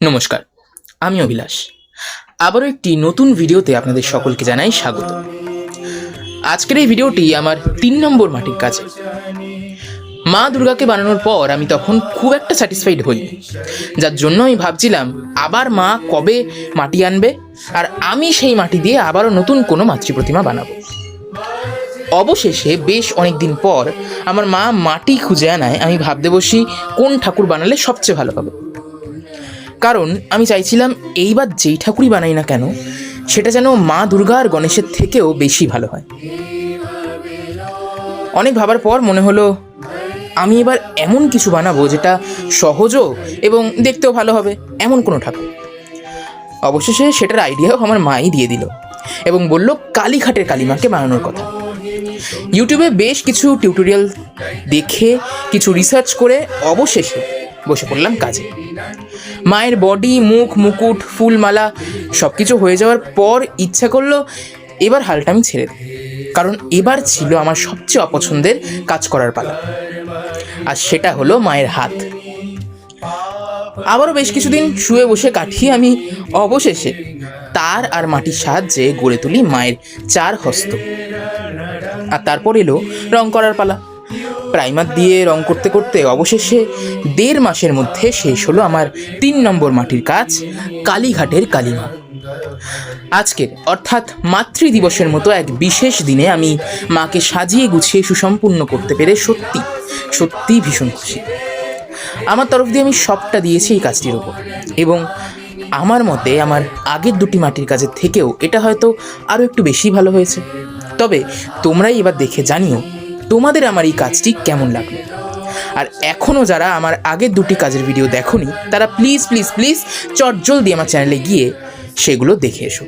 নমস্কার, আমি অভিলাষ। আবারও একটি নতুন ভিডিওতে আপনাদের সকলকে জানাই স্বাগত। আজকের এই ভিডিওটি আমার 3 নম্বর মাটির কাজে। মা দুর্গাকে বানানোর পর আমি তখন খুব একটা স্যাটিসফাইড হই, যার জন্য আমি ভাবছিলাম আবার মা কবে মাটি আনবে আর আমি সেই মাটি দিয়ে আবারও নতুন কোনো মাতৃ প্রতিমা বানাবো। অবশেষে বেশ অনেক দিন পর আমার মা মাটি খুঁজে আনায় আমি ভাবতে বসি কোন ঠাকুর বানালে সবচেয়ে ভালো হবে। কারণ আমি চাইছিলাম এইবার যেই ঠাকুরই বানাই না কেন সেটা যেন মা দুর্গা আর গণেশের থেকেও বেশি ভালো হয়। অনেক ভাবার পর মনে হলো আমি এবার এমন কিছু বানাবো যেটা সহজও এবং দেখতেও ভালো হবে, এমন কোনো ঠাকুর। অবশেষে সেটার আইডিয়াও আমার মাই দিয়ে দিল এবং বলল কালীঘাটের কালীমাকে বানানোর কথা। ইউটিউবে বেশ কিছু টিউটোরিয়াল দেখে কিছু রিসার্চ করে অবশেষে বসে পড়লাম কাজে। মায়ের বডি, মুখ, মুকুট, ফুলমালা সব কিছু হয়ে যাওয়ার পর ইচ্ছা করলো এবার হালটা আমি ছেড়ে দিই, কারণ এবার ছিল আমার সবচেয়ে অপছন্দের কাজ করার পালা, আর সেটা হলো মায়ের হাত। আবারও বেশ কিছুদিন শুয়ে বসে কাটিয়ে আমি অবশেষে তার আর মাটির সাহায্যে গড়ে তুলি মায়ের 4 হস্ত। আর তারপর এলো রং করার পালা। প্রাইমার দিয়ে রং করতে করতে অবশেষে 1.5 মাসের মধ্যে শেষ হলো আমার 3 নম্বর মাটির কাজ, কালীঘাটের কালীমা। আজকের অর্থাৎ মাতৃ দিবসের মতো এক বিশেষ দিনে আমি মাকে সাজিয়ে গুছিয়ে সুসম্পূর্ণ করতে পেরে সত্যি ভীষণ খুশি। আমার তরফ দিয়ে আমি সবটা দিয়েছি এই কাজটির ওপর, এবং আমার মতে আমার আগের 2টি মাটির কাজের থেকেও এটা হয়তো আরও একটু বেশি ভালো হয়েছে। তবে তোমরাই এবার দেখে জানিও তোমাদের আমার এই কাজটি কেমন লাগলো। আর এখনও যারা আমার আগের 2টি কাজের ভিডিও দেখোনি তারা প্লিজ প্লিজ প্লিজ চটজলদি আমার চ্যানেলে গিয়ে সেগুলো দেখে এসো।